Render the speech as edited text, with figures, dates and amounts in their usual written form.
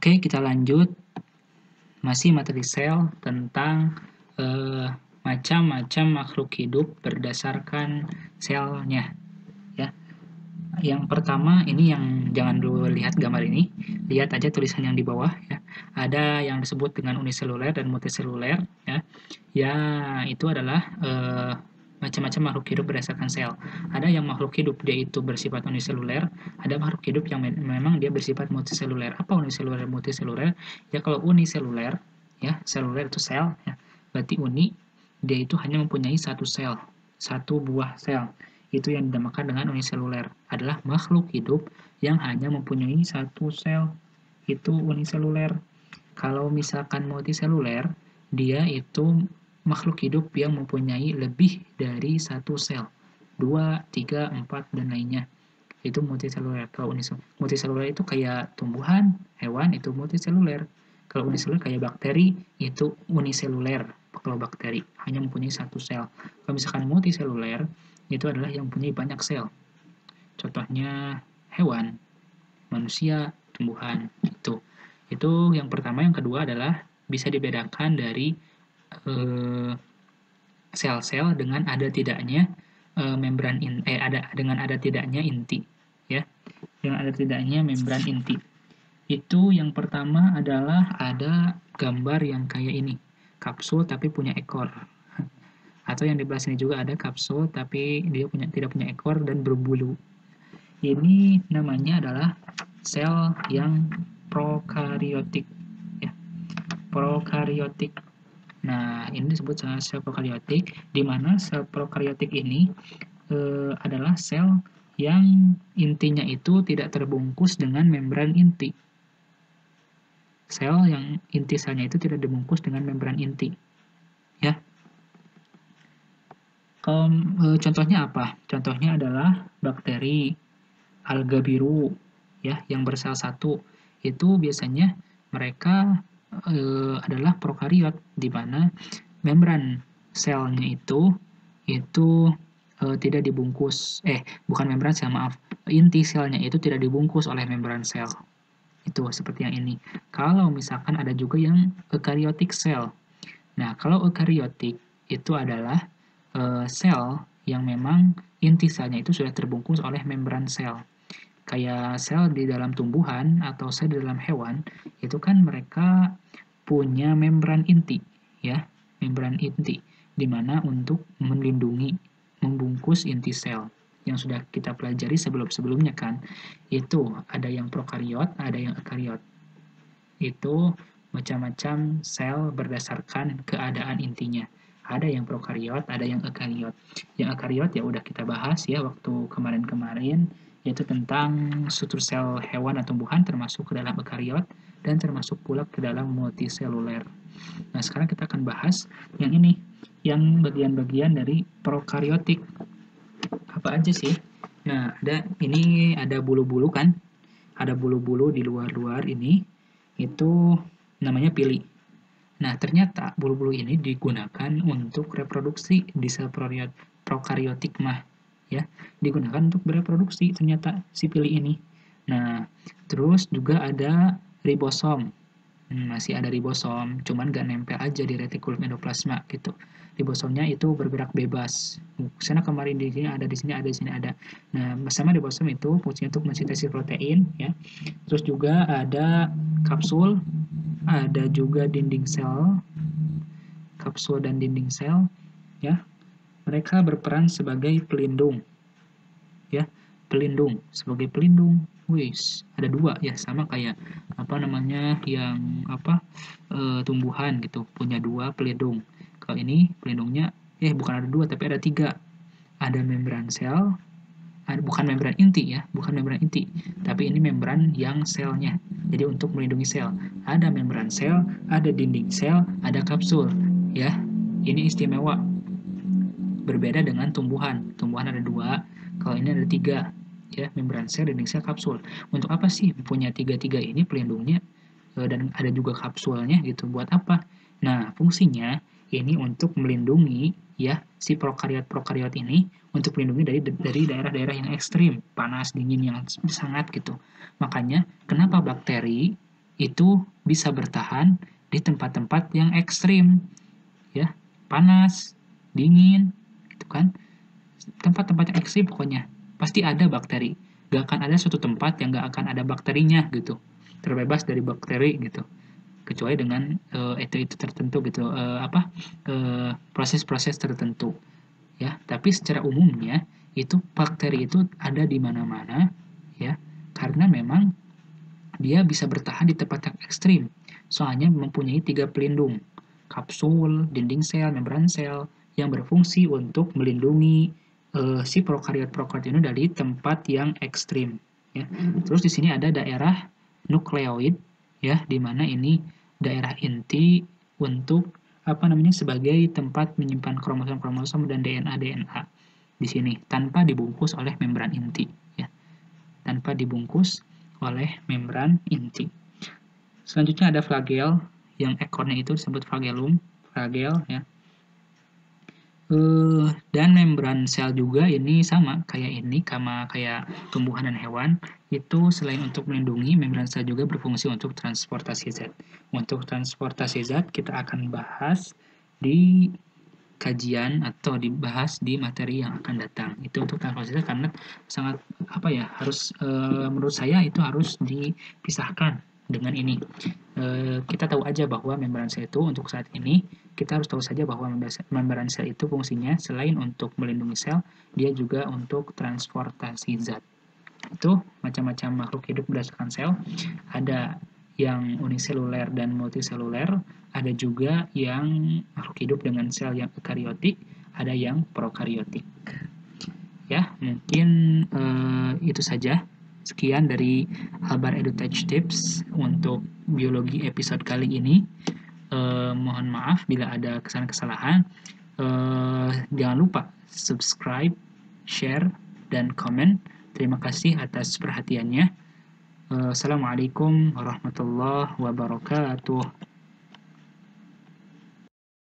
Oke, kita lanjut. Masih materi sel tentang macam-macam makhluk hidup berdasarkan selnya. Ya. Yang pertama ini yang jangan dulu lihat gambar ini, lihat aja tulisan yang di bawah ya. Ada yang disebut dengan uniseluler dan multiseluler ya. Ya, itu adalah macam-macam makhluk hidup berdasarkan sel. Ada yang makhluk hidup dia itu bersifat uniseluler, ada makhluk hidup yang memang dia bersifat multiseluler. Apa uniseluler dan multiseluler? Ya kalau uniseluler ya, seluler itu sel ya. Berarti uni dia itu hanya mempunyai satu sel, satu buah sel. Itu yang dinamakan dengan uniseluler. Adalah makhluk hidup yang hanya mempunyai satu sel. Itu uniseluler. Kalau misalkan multiseluler, dia itu makhluk hidup yang mempunyai lebih dari satu sel. 2, 3, 4, dan lainnya. Itu multiseluler. Kalau multiseluler itu kayak tumbuhan, hewan, itu multiseluler. Kalau uniseluler kayak bakteri, itu uniseluler. Kalau bakteri, hanya mempunyai satu sel. Kalau misalkan multiseluler, itu adalah yang mempunyai banyak sel. Contohnya hewan, manusia, tumbuhan, itu. Itu yang pertama. Yang kedua adalah bisa dibedakan dari sel-sel dengan ada tidaknya membran dengan ada tidaknya inti ya. Dengan ada tidaknya membran inti. Itu yang pertama adalah ada gambar yang kayak ini. Kapsul tapi punya ekor. Atau yang di belah sini juga ada kapsul tapi dia tidak punya ekor dan berbulu. Ini namanya adalah sel yang prokariotik ya. Prokariotik. Nah, ini disebut sel prokariotik, di mana sel prokariotik ini adalah sel yang intinya itu tidak terbungkus dengan membran inti. Sel yang inti selnya itu tidak dibungkus dengan membran inti. Ya. Contohnya apa? Contohnya adalah bakteri, alga biru, ya, yang bersel satu. Itu biasanya mereka adalah prokariot, di mana membran selnya itu tidak dibungkus, bukan membran sel, maaf, inti selnya itu tidak dibungkus oleh membran sel. Itu seperti yang ini. Kalau misalkan ada juga yang eukaryotik sel. Nah, kalau eukaryotik itu adalah sel yang memang inti selnya itu sudah terbungkus oleh membran sel. Kayak sel di dalam tumbuhan atau sel di dalam hewan, itu kan mereka punya membran inti, ya, membran inti, di mana untuk melindungi, membungkus inti sel yang sudah kita pelajari sebelum-sebelumnya kan. Itu ada yang prokariot, ada yang eukaryot. Itu macam-macam sel berdasarkan keadaan intinya. Ada yang prokariot, ada yang eukaryot. Yang eukaryot ya udah kita bahas ya waktu kemarin-kemarin, yaitu tentang struktur sel hewan atau tumbuhan termasuk ke dalam eukaryot dan termasuk pula ke dalam multiseluler. Nah, sekarang kita akan bahas yang ini, yang bagian-bagian dari prokaryotik. Apa aja sih? Nah, ada bulu-bulu kan? Ada bulu-bulu di luar-luar ini, itu namanya pili. Nah, ternyata bulu-bulu ini digunakan untuk reproduksi di sel prokaryotik mah, ya, digunakan untuk bereproduksi ternyata si pili ini. Nah, terus juga ada ribosom. Masih ada ribosom, cuman gak nempel aja di retikulum endoplasma gitu. Ribosomnya itu bergerak bebas. Sana kemarin di sini ada, di sini ada, di sini ada. Nah, bersama ribosom itu fungsinya untuk mensintesis protein, ya. Terus juga ada kapsul, ada juga dinding sel, kapsul dan dinding sel, ya. Mereka berperan sebagai pelindung, ya, pelindung, sebagai pelindung. Wis, ada dua ya, sama kayak yang tumbuhan gitu, punya dua pelindung. Kalau ini pelindungnya bukan ada dua tapi ada tiga. Ada membran sel, bukan membran inti ya, bukan membran inti, tapi ini membran yang selnya. Jadi untuk melindungi sel, ada membran sel, ada dinding sel, ada kapsul, ya. Ini istimewa. Berbeda dengan tumbuhan. Tumbuhan ada dua, kalau ini ada tiga. Ya, membran sel, dinding sel, kapsul. Untuk apa sih punya tiga-tiga ini pelindungnya dan ada juga kapsulnya gitu? Buat apa? Nah, fungsinya ini untuk melindungi ya si prokariot ini, untuk melindungi dari daerah-daerah yang ekstrim, panas, dingin yang sangat gitu. Makanya kenapa bakteri itu bisa bertahan di tempat-tempat yang ekstrim, ya, panas, dingin, gitu kan. Tempat-tempat yang ekstrim pokoknya pasti ada bakteri. Gak akan ada suatu tempat yang gak akan ada bakterinya gitu, terbebas dari bakteri gitu, kecuali dengan itu tertentu gitu, proses-proses tertentu, ya. Tapi secara umumnya itu bakteri itu ada di mana-mana, ya, karena memang dia bisa bertahan di tempat yang ekstrim. Soalnya mempunyai 3 pelindung, kapsul, dinding sel, membran sel, yang berfungsi untuk melindungi si prokariot-prokariot ini dari tempat yang ekstrim. Ya. Terus di sini ada daerah nukleoid, ya, di mana ini daerah inti untuk sebagai tempat menyimpan kromosom-kromosom dan DNA-DNA di sini tanpa dibungkus oleh membran inti, ya, tanpa dibungkus oleh membran inti. Selanjutnya ada flagel, yang ekornya itu disebut flagellum, flagel, ya. Dan membran sel juga ini sama kayak kayak tumbuhan dan hewan, itu selain untuk melindungi, membran sel juga berfungsi untuk transportasi zat. Untuk transportasi zat kita akan bahas di kajian atau dibahas di materi yang akan datang. Itu untuk transportasi karena sangat harus menurut saya itu harus dipisahkan dengan ini. Kita tahu aja bahwa membran sel itu untuk saat ini kita harus tahu saja bahwa membran sel itu fungsinya selain untuk melindungi sel, dia juga untuk transportasi zat. Itu macam-macam makhluk hidup berdasarkan sel. Ada yang uniseluler dan multiseluler, ada juga yang makhluk hidup dengan sel yang eukariotik, ada yang prokariotik. Ya, mungkin itu saja. Sekian dari Albar EduTech Tips untuk biologi episode kali ini. Mohon maaf bila ada kesalahan-kesalahan. Jangan lupa subscribe, share, dan komen. Terima kasih atas perhatiannya. Assalamualaikum warahmatullahi wabarakatuh.